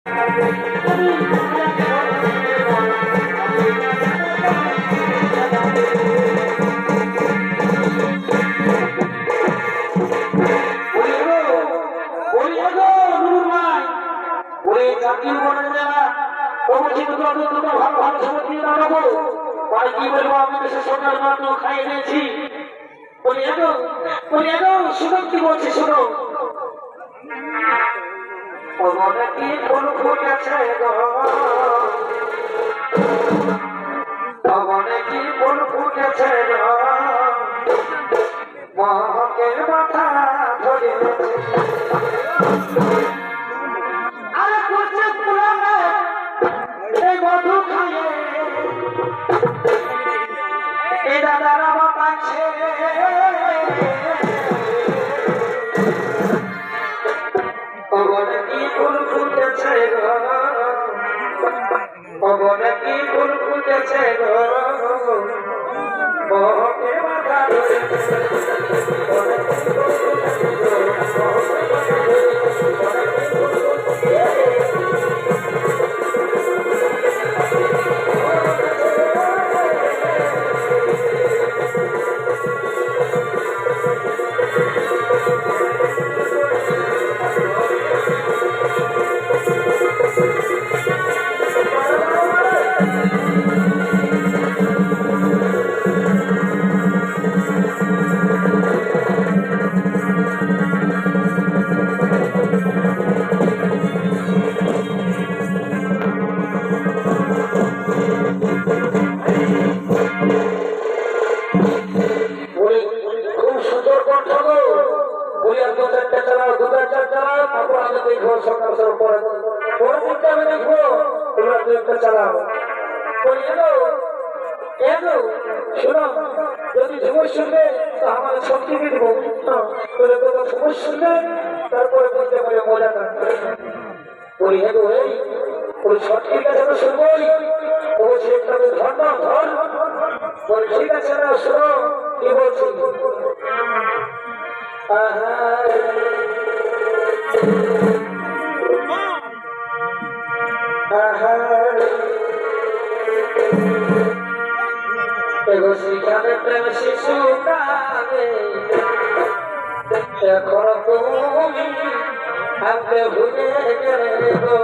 ভালো ভালো সময় দিয়ে দাঁড়াবো কি বলবো আমি দেশে সরকার মাত্র খাইয়ে দিয়েছি বলি এগো শুনো কি বলছি শুনো মনে কি ফুল ফুটেছে গো মনে কি ফুল ফুটেছে গো মহকের মাথা ধরেছে আরে করছে পুরানো এই মধু খাইয়ে এই দাদারা বাতাচ্ছে কি ফুল ফুটেছে গো মনে কি ফুল ফুটেছে গো মহকের মাথা ধরেছে যদি ঝুমুর শুনবে তো আমার শক্তি দিব ঝুমুর শুনবে তারপরে বলতে পারে মজাটা বলি হ্যাঁ গো এই ওই সঠিক আছে না শুনবো ও সেটা ধর না ধর বলি ঠিক আছে না শোনো কি বলছি সেখানে প্রেম শিশু কাঁদে এখন তুমি আমাকে ভুলে গেলে গো